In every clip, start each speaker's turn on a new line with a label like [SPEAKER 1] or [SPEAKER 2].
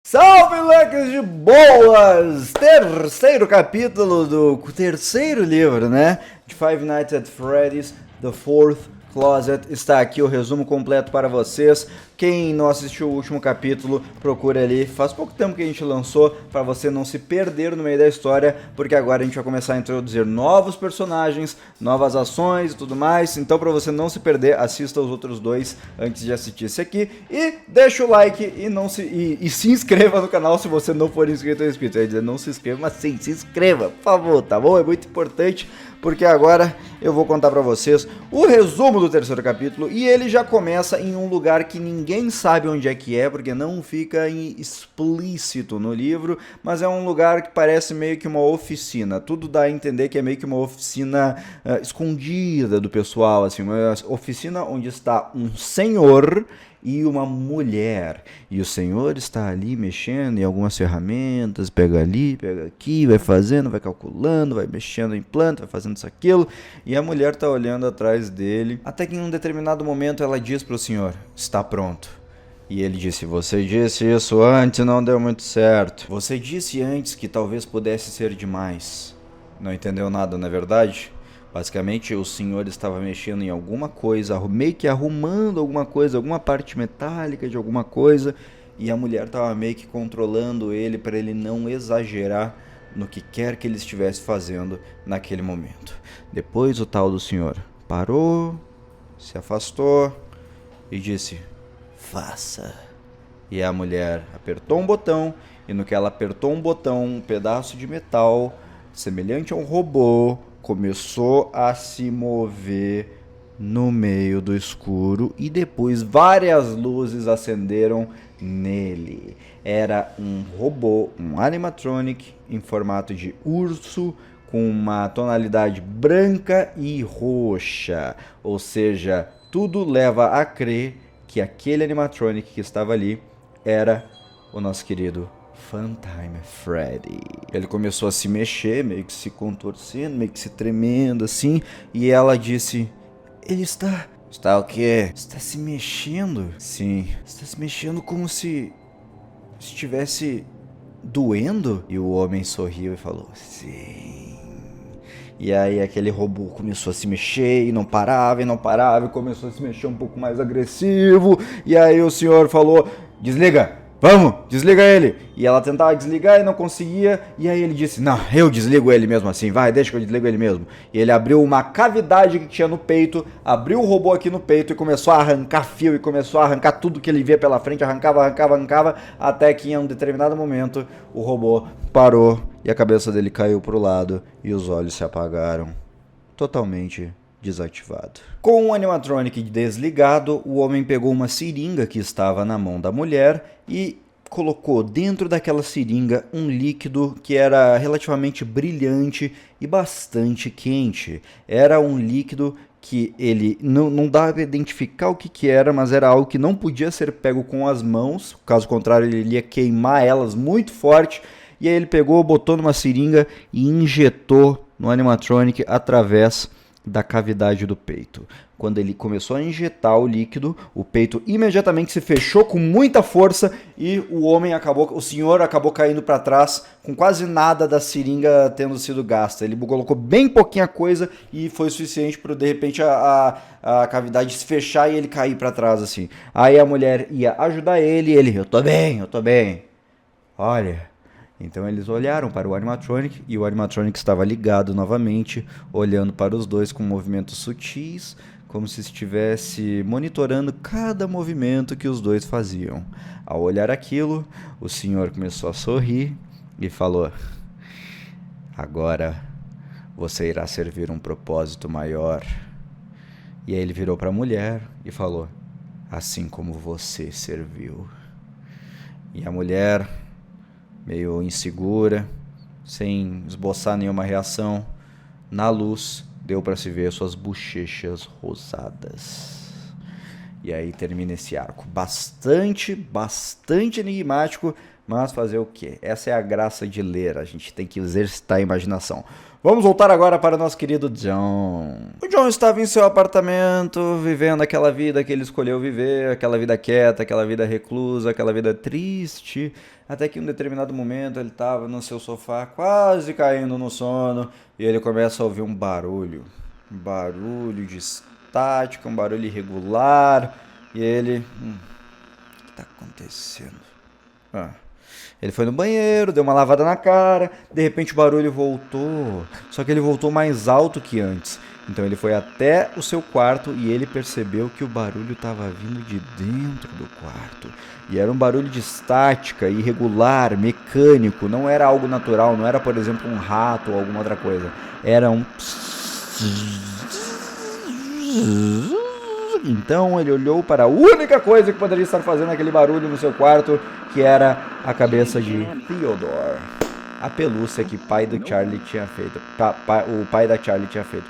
[SPEAKER 1] Salve, leques de boas! Terceiro capítulo do terceiro livro, né? De Five Nights at Freddy's, The Fourth Closet. Está aqui o resumo completo para vocês. Quem não assistiu o último capítulo, procura ali. Faz pouco tempo que a gente lançou, para você não se perder no meio da história, porque agora a gente vai começar a introduzir novos personagens, novas ações e tudo mais. Então, para você não se perder, assista os outros dois antes de assistir esse aqui. E deixa o like e se inscreva no canal se você não for inscrito ou inscrito. Eu ia dizer, não se inscreva, mas sim, se inscreva, por favor, tá bom? É muito importante, porque agora eu vou contar pra vocês o resumo do terceiro capítulo, e ele já começa em um lugar que ninguém sabe onde é que é, porque não fica explícito no livro, mas é um lugar que parece meio que uma oficina. Tudo dá a entender que é meio que uma oficina escondida do pessoal, assim, uma oficina onde está um senhor e uma mulher, e o senhor está ali mexendo em algumas ferramentas, pega ali, pega aqui, vai fazendo, vai calculando, vai mexendo em planta, vai fazendo isso, aquilo, e a mulher está olhando atrás dele, até que em um determinado momento ela diz para o senhor, está pronto. E ele disse, você disse isso antes, não deu muito certo. Você disse antes que talvez pudesse ser demais. Não entendeu nada, não é verdade? Basicamente, o senhor estava mexendo em alguma coisa, meio que arrumando alguma coisa, alguma parte metálica de alguma coisa, e a mulher estava meio que controlando ele para ele não exagerar no que quer que ele estivesse fazendo naquele momento. Depois o tal do senhor parou, se afastou e disse, faça. E a mulher apertou um botão, e no que ela apertou um botão, um pedaço de metal, semelhante a um robô, começou a se mover no meio do escuro, e depois várias luzes acenderam nele. Era um robô, um animatronic em formato de urso, com uma tonalidade branca e roxa. Ou seja, tudo leva a crer que aquele animatronic que estava ali era o nosso querido Funtime Freddy. Ele começou a se mexer, meio que se contorcendo, meio que se tremendo assim, e ela disse, ele está... Está o quê? Está se mexendo? Sim, está se mexendo como se estivesse doendo? E o homem sorriu e falou, sim. E aí aquele robô começou a se mexer e não parava, e começou a se mexer um pouco mais agressivo. E aí o senhor falou, desliga, vamos, desliga ele. E ela tentava desligar e não conseguia. E aí ele disse, não, eu desligo ele mesmo assim, vai, deixa que eu desligo ele mesmo. E ele abriu uma cavidade que tinha no peito, abriu o robô aqui no peito e começou a arrancar fio e começou a arrancar tudo que ele via pela frente, arrancava, até que em um determinado momento o robô parou e a cabeça dele caiu pro lado e os olhos se apagaram, totalmente desativado. Com o animatronic desligado, o homem pegou uma seringa que estava na mão da mulher e colocou dentro daquela seringa um líquido que era relativamente brilhante e bastante quente. Era um líquido que ele não dava para identificar o que era, mas era algo que não podia ser pego com as mãos, caso contrário ele ia queimar elas muito forte. E aí ele pegou, botou numa seringa e injetou no animatronic através da cavidade do peito. Quando ele começou a injetar o líquido, o peito imediatamente se fechou com muita força e o senhor acabou caindo para trás com quase nada da seringa tendo sido gasta. Ele colocou bem pouquinha coisa e foi suficiente para de repente a cavidade se fechar e ele cair para trás assim. Aí a mulher ia ajudar ele e ele, eu tô bem. Olha... Então eles olharam para o animatronic e o animatronic estava ligado novamente, olhando para os dois com movimentos sutis, como se estivesse monitorando cada movimento que os dois faziam. Ao olhar aquilo, o senhor começou a sorrir e falou, agora você irá servir um propósito maior. E aí ele virou para a mulher e falou, assim como você serviu. E a mulher... meio insegura, sem esboçar nenhuma reação, na luz deu para se ver suas bochechas rosadas. E aí termina esse arco bastante enigmático, Mas fazer o quê? Essa é a graça de ler, a gente tem que exercitar a imaginação. Vamos voltar agora para o nosso querido John. O John estava em seu apartamento, vivendo aquela vida que ele escolheu viver, aquela vida quieta, aquela vida reclusa, aquela vida triste, até que em um determinado momento ele estava no seu sofá, quase caindo no sono, e ele começa a ouvir um barulho de estática, um barulho irregular, e ele... o que está acontecendo? Ele foi no banheiro, deu uma lavada na cara, de repente o barulho voltou, só que ele voltou mais alto que antes. Então ele foi até o seu quarto e ele percebeu que o barulho estava vindo de dentro do quarto. E era um barulho de estática, irregular, mecânico, não era algo natural, não era, por exemplo, um rato ou alguma outra coisa. Era um... Então ele olhou para a única coisa que poderia estar fazendo aquele barulho no seu quarto, que era a cabeça de Theodore, a pelúcia que o pai da Charlie tinha feito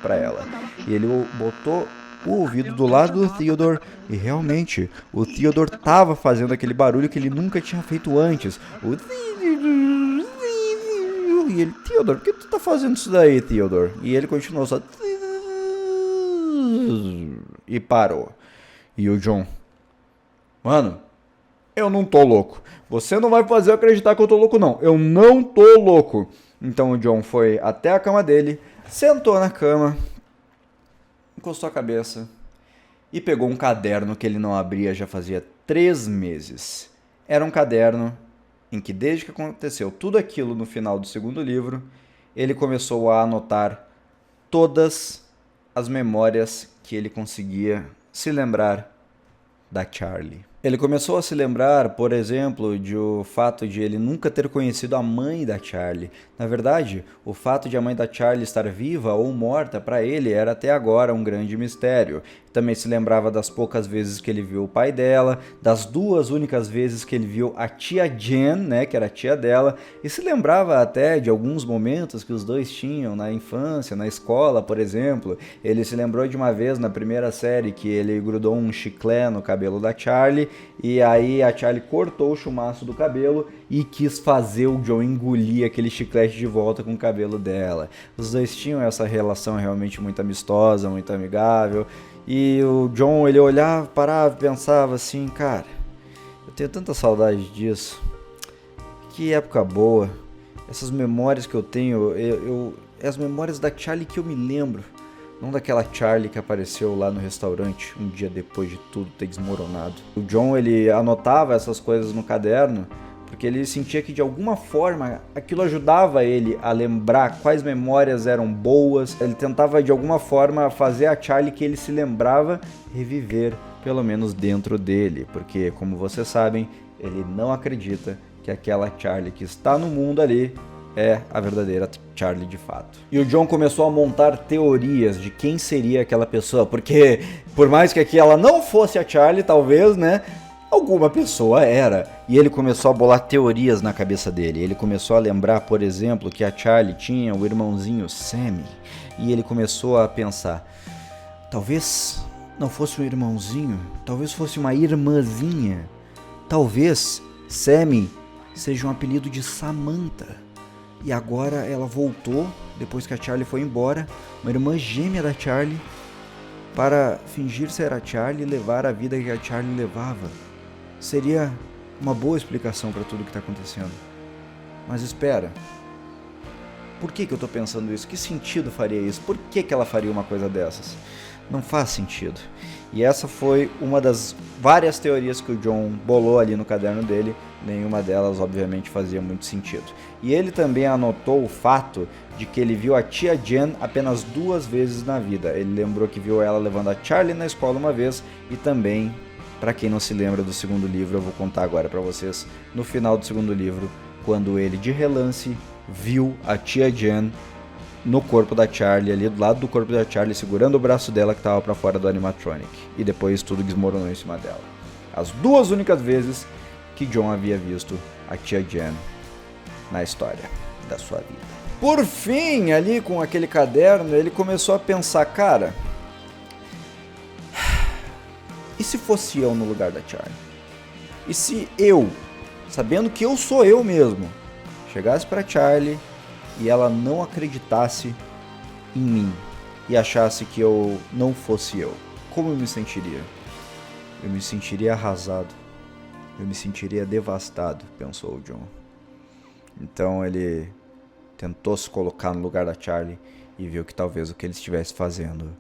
[SPEAKER 1] para ela. E ele botou o ouvido do lado do Theodore e realmente o Theodore estava fazendo aquele barulho que ele nunca tinha feito antes. E ele, Theodore, por que tu tá fazendo isso daí, Theodore? E ele continuou só... E parou. E o John... Mano, eu não tô louco. Você não vai fazer eu acreditar que eu tô louco, não. Eu não tô louco. Então o John foi até a cama dele, sentou na cama, encostou a cabeça e pegou um caderno que ele não abria já fazia 3 meses. Era um caderno em que, desde que aconteceu tudo aquilo no final do segundo livro, ele começou a anotar todas as memórias que ele conseguia se lembrar da Charlie. Ele começou a se lembrar, por exemplo, do fato de ele nunca ter conhecido a mãe da Charlie. Na verdade, o fato de a mãe da Charlie estar viva ou morta para ele era até agora um grande mistério. Também se lembrava das poucas vezes que ele viu o pai dela, das 2 únicas vezes que ele viu a tia Jen, né, que era a tia dela, e se lembrava até de alguns momentos que os dois tinham na infância, na escola, por exemplo. Ele se lembrou de uma vez na primeira série que ele grudou um chiclete no cabelo da Charlie, e aí a Charlie cortou o chumaço do cabelo e quis fazer o John engolir aquele chiclete de volta com o cabelo dela. Os dois tinham essa relação realmente muito amistosa, muito amigável. E o John, ele olhava, parava e pensava assim, cara, eu tenho tanta saudade disso. Que época boa. Essas memórias que eu tenho, as memórias da Charlie que eu me lembro. Não daquela Charlie que apareceu lá no restaurante um dia depois de tudo ter desmoronado. O John, ele anotava essas coisas no caderno porque ele sentia que de alguma forma aquilo ajudava ele a lembrar quais memórias eram boas. Ele tentava de alguma forma fazer a Charlie que ele se lembrava reviver, pelo menos dentro dele, porque, como vocês sabem, ele não acredita que aquela Charlie que está no mundo ali é a verdadeira Charlie de fato. E o John começou a montar teorias de quem seria aquela pessoa, porque por mais que aqui ela não fosse a Charlie, talvez, né, alguma pessoa era. E ele começou a bolar teorias na cabeça dele. Ele começou a lembrar, por exemplo, que a Charlie tinha o irmãozinho Sammy. E ele começou a pensar, talvez não fosse um irmãozinho, talvez fosse uma irmãzinha. Talvez Sammy seja um apelido de Samantha. E agora ela voltou, depois que a Charlie foi embora, uma irmã gêmea da Charlie, para fingir ser a Charlie e levar a vida que a Charlie levava. Seria uma boa explicação para tudo que está acontecendo. Mas espera. Por que eu tô pensando isso? Que sentido faria isso? Por que ela faria uma coisa dessas? Não faz sentido. E essa foi uma das várias teorias que o John bolou ali no caderno dele. Nenhuma delas, obviamente, fazia muito sentido. E ele também anotou o fato de que ele viu a tia Jen apenas 2 vezes na vida. Ele lembrou que viu ela levando a Charlie na escola uma vez e também, para quem não se lembra do segundo livro, eu vou contar agora para vocês, no final do segundo livro, quando ele, de relance, viu a tia Jen no corpo da Charlie, ali do lado do corpo da Charlie, segurando o braço dela que estava para fora do animatronic. E depois tudo desmoronou em cima dela. As 2 únicas vezes que John havia visto a tia Jen na história da sua vida. Por fim, ali com aquele caderno, ele começou a pensar, cara, e se fosse eu no lugar da Charlie? E se eu sabendo que eu sou eu mesmo, chegasse pra Charlie e ela não acreditasse em mim e achasse que eu não fosse eu, como eu me sentiria? Eu me sentiria arrasado, eu me sentiria devastado, pensou o John. Então ele tentou se colocar no lugar da Charlie e viu que talvez o que ele estivesse fazendo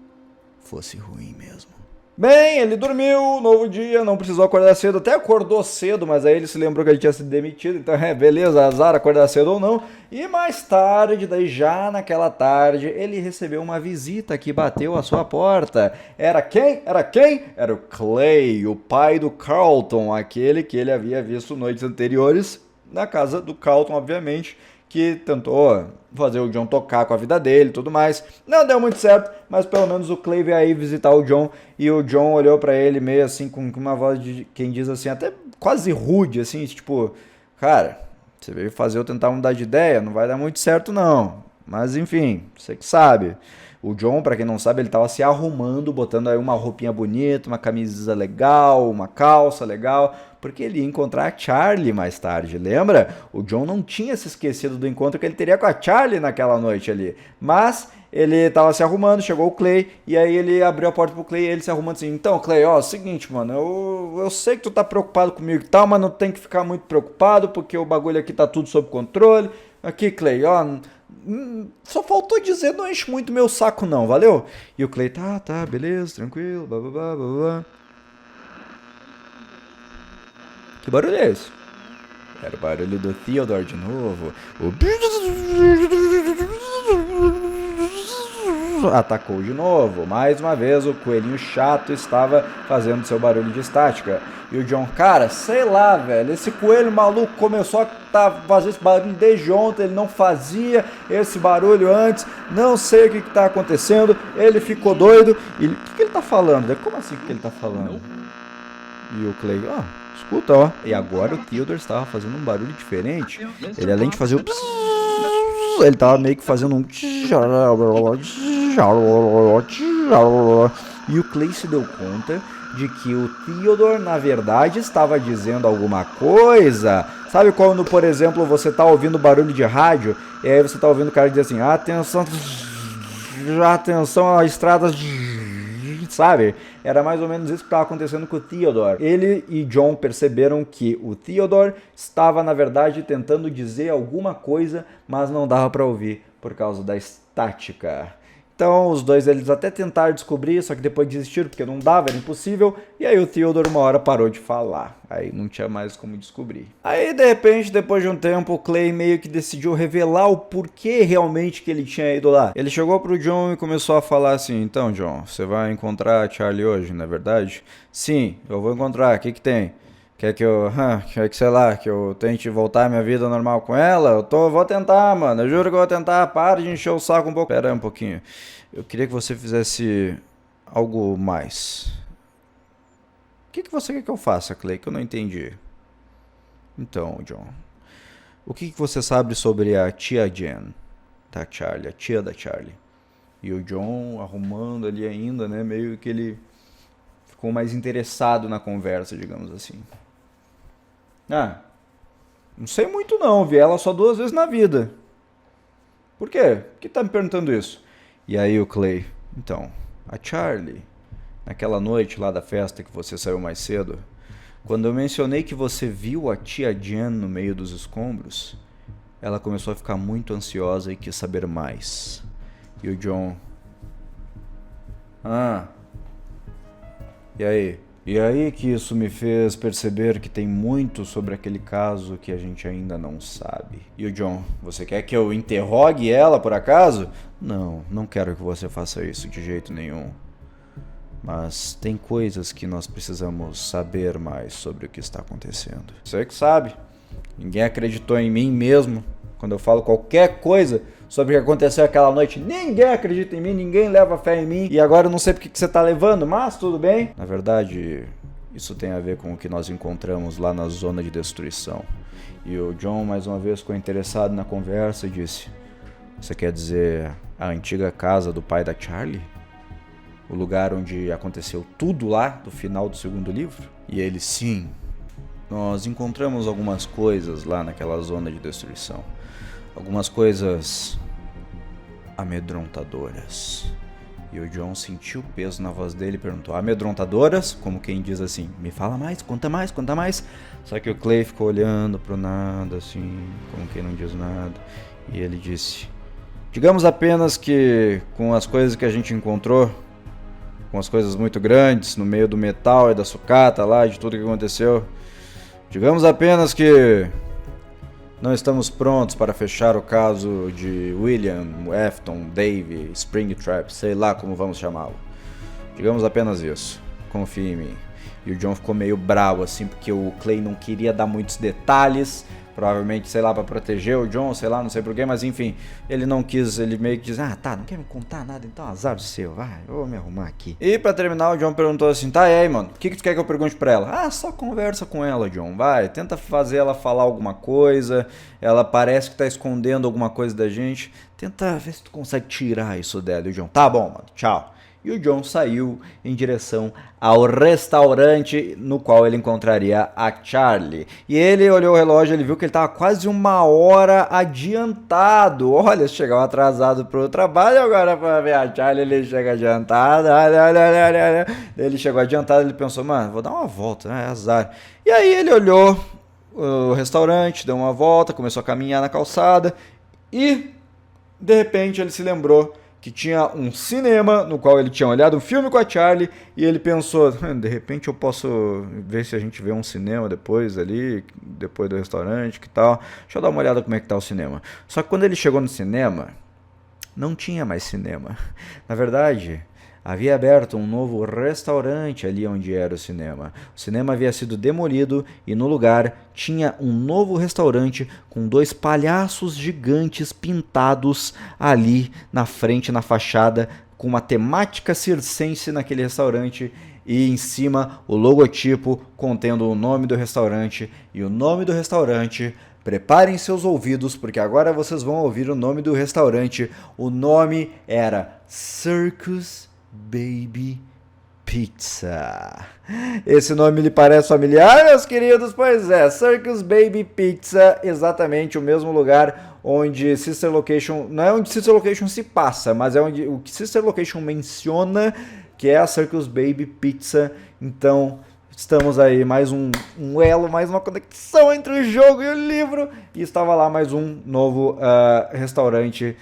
[SPEAKER 1] fosse ruim mesmo. Bem, ele dormiu, novo dia, não precisou acordar cedo, até acordou cedo, mas aí ele se lembrou que ele tinha sido demitido, então beleza, azar acordar cedo ou não. E mais tarde, daí já naquela tarde, ele recebeu uma visita que bateu à sua porta. Era quem? Era quem? Era o Clay, o pai do Carlton, aquele que ele havia visto noites anteriores na casa do Carlton, obviamente, que tentou fazer o John tocar com a vida dele e tudo mais. Não deu muito certo, mas pelo menos o Clay veio aí visitar o John, e o John olhou pra ele meio assim, com uma voz de quem diz assim, até quase rude, assim, tipo, cara, você veio fazer eu tentar mudar de ideia, não vai dar muito certo não, mas enfim, você que sabe. O John, pra quem não sabe, ele tava se arrumando, botando aí uma roupinha bonita, uma camisa legal, uma calça legal, porque ele ia encontrar a Charlie mais tarde, lembra? O John não tinha se esquecido do encontro que ele teria com a Charlie naquela noite ali, mas ele tava se arrumando, chegou o Clay, e aí ele abriu a porta pro Clay e ele se arrumando assim, então Clay, ó, é o seguinte, mano, eu sei que tu tá preocupado comigo e tal, mas não tem que ficar muito preocupado, porque o bagulho aqui tá tudo sob controle. Aqui, Clay, ó, só faltou dizer, não enche muito meu saco não, valeu? E o Clay, tá, beleza, tranquilo, blá, blá, blá, blá, blá. Que barulho é esse? Era o barulho do Theodore de novo. Atacou de novo. Mais uma vez o coelhinho chato estava fazendo seu barulho de estática. E o John, cara, sei lá, velho, esse coelho maluco começou a fazer esse barulho desde ontem, ele não fazia esse barulho antes, não sei o que está acontecendo, ele ficou doido. E o que ele tá falando? Como assim que ele tá falando? E o Clay, escuta, ó. E agora o Theodore estava fazendo um barulho diferente. Ele, além de fazer o ele tava meio que fazendo um e o Clay se deu conta de que o Theodore, na verdade, estava dizendo alguma coisa. Sabe quando, por exemplo, você tá ouvindo barulho de rádio, e aí você tá ouvindo o cara dizer assim, atenção a estradas, sabe? Era mais ou menos isso que estava acontecendo com o Theodore. Ele e John perceberam que o Theodore estava, na verdade, tentando dizer alguma coisa, mas não dava para ouvir por causa da estática. Então os dois eles até tentaram descobrir, só que depois desistiram porque não dava, era impossível. E aí o Theodore uma hora parou de falar, aí não tinha mais como descobrir. Aí de repente, depois de um tempo, o Clay meio que decidiu revelar o porquê realmente que ele tinha ido lá. Ele chegou pro John e começou a falar assim, então John, você vai encontrar a Charlie hoje, não é verdade? Sim, eu vou encontrar, o que que tem? Quer que eu, sei lá, que eu tente voltar à minha vida normal com ela? Vou tentar, mano. Eu juro que eu vou tentar. Para de encher o saco um pouco. Pera aí um pouquinho. Eu queria que você fizesse algo mais. O que você quer que eu faça, Clay? Que eu não entendi. Então, John. O que você sabe sobre a tia Jen da Charlie? A tia da Charlie. E o John arrumando ali ainda, né? Meio que ele ficou mais interessado na conversa, digamos assim. Não sei muito não, vi ela só 2 vezes na vida. Por quê? Por que tá me perguntando isso? E aí o Clay, então, a Charlie, naquela noite lá da festa que você saiu mais cedo, quando eu mencionei que você viu a tia Jen no meio dos escombros, ela começou a ficar muito ansiosa e quis saber mais. E o John, e aí? E aí que isso me fez perceber que tem muito sobre aquele caso que a gente ainda não sabe. E o John, você quer que eu interrogue ela por acaso? Não quero que você faça isso de jeito nenhum. Mas tem coisas que nós precisamos saber mais sobre o que está acontecendo. Você que sabe. Ninguém acreditou em mim mesmo. Quando eu falo qualquer coisa sobre o que aconteceu aquela noite, ninguém acredita em mim, ninguém leva fé em mim. E agora eu não sei porque que você tá levando, mas tudo bem. Na verdade, isso tem a ver com o que nós encontramos lá na zona de destruição. E o John, mais uma vez, ficou interessado na conversa e disse, você quer dizer a antiga casa do pai da Charlie? O lugar onde aconteceu tudo lá, do final do 2º livro? E ele, sim, nós encontramos algumas coisas lá naquela zona de destruição. Algumas coisas amedrontadoras. E o John sentiu o peso na voz dele e perguntou: amedrontadoras? Como quem diz assim, me fala mais, conta mais, conta mais. Só que o Clay ficou olhando pro nada, assim, como quem não diz nada. E ele disse: digamos apenas que com as coisas que a gente encontrou, com as coisas muito grandes no meio do metal e da sucata lá, de tudo que aconteceu, digamos apenas que não estamos prontos para fechar o caso de William, Afton, Dave, Springtrap, sei lá como vamos chamá-lo. Digamos apenas isso. Confie em mim. E o John ficou meio bravo assim, porque o Clay não queria dar muitos detalhes. Provavelmente, sei lá, pra proteger o John, sei lá, não sei porquê, mas enfim, ele não quis, ele meio que diz, tá, não quer me contar nada, então azar do seu, vai, eu vou me arrumar aqui. E pra terminar, o John perguntou assim, tá, e aí, mano, o que tu quer que eu pergunte pra ela? Só conversa com ela, John, vai, tenta fazer ela falar alguma coisa, ela parece que tá escondendo alguma coisa da gente, tenta ver se tu consegue tirar isso dela. E o John, tá bom, mano, tchau. E o John saiu em direção ao restaurante no qual ele encontraria a Charlie. E ele olhou o relógio, ele viu que ele estava quase 1 hora adiantado. Olha, chegou atrasado para o trabalho, agora para ver a Charlie ele chega adiantado. Olha. Ele chegou adiantado, ele pensou, mano, vou dar uma volta, né, azar. E aí ele olhou o restaurante, deu uma volta, começou a caminhar na calçada e, de repente, ele se lembrou que tinha um cinema no qual ele tinha olhado um filme com a Charlie e ele pensou, de repente eu posso ver se a gente vê um cinema depois ali, depois do restaurante, que tal, deixa eu dar uma olhada como é que tá o cinema. Só que quando ele chegou no cinema, não tinha mais cinema. Na verdade, havia aberto um novo restaurante ali onde era o cinema. O cinema havia sido demolido e no lugar tinha um novo restaurante com 2 palhaços gigantes pintados ali na frente, na fachada, com uma temática circense naquele restaurante e em cima o logotipo contendo o nome do restaurante e o nome do restaurante. Preparem seus ouvidos, porque agora vocês vão ouvir o nome do restaurante. O nome era Circus Baby Pizza. Esse nome lhe parece familiar, meus queridos? Pois é, Circus Baby Pizza, exatamente o mesmo lugar onde Sister Location, não é onde Sister Location se passa, mas é onde o que Sister Location menciona, que é a Circus Baby Pizza. Então, estamos aí, mais um elo, mais uma conexão entre o jogo e o livro. E estava lá mais um novo restaurante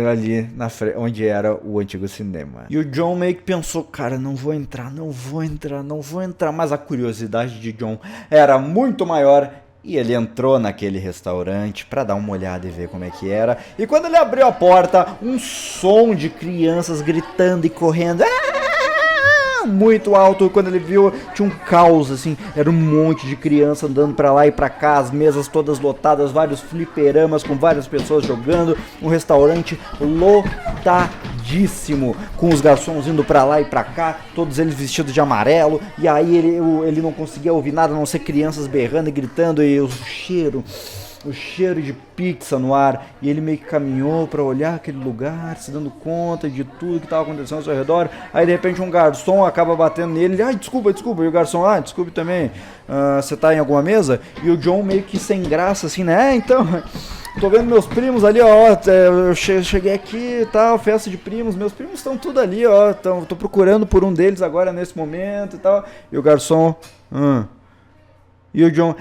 [SPEAKER 1] ali onde era o antigo cinema. E o John meio que pensou, cara, não vou entrar. Mas a curiosidade de John era muito maior. E ele entrou naquele restaurante para dar uma olhada e ver como é que era. E quando ele abriu a porta, um som de crianças gritando e correndo muito alto. Quando ele viu, tinha um caos, assim, era um monte de criança andando pra lá e pra cá, as mesas todas lotadas, vários fliperamas com várias pessoas jogando, um restaurante lotadíssimo, com os garçons indo pra lá e pra cá, todos eles vestidos de amarelo, e aí ele não conseguia ouvir nada, a não ser crianças berrando e gritando, e o cheiro de pizza no ar, e ele meio que caminhou pra olhar aquele lugar, se dando conta de tudo que estava acontecendo ao seu redor. Aí de repente um garçom acaba batendo nele, desculpa, e o garçom, desculpe também, você tá em alguma mesa? E o John meio que sem graça assim, né, então, tô vendo meus primos ali, eu cheguei aqui e tal, festa de primos, meus primos estão tudo ali, tô procurando por um deles agora nesse momento e tal, e o garçom, e o John,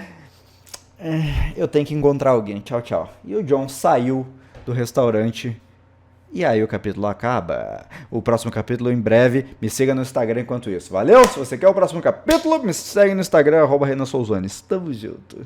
[SPEAKER 1] eu tenho que encontrar alguém, tchau. E o John saiu do restaurante. E aí o capítulo acaba. O próximo capítulo em breve. Me siga no Instagram enquanto isso. Valeu? Se você quer o próximo capítulo, me segue no Instagram, @RenanSouzanes. Tamo junto.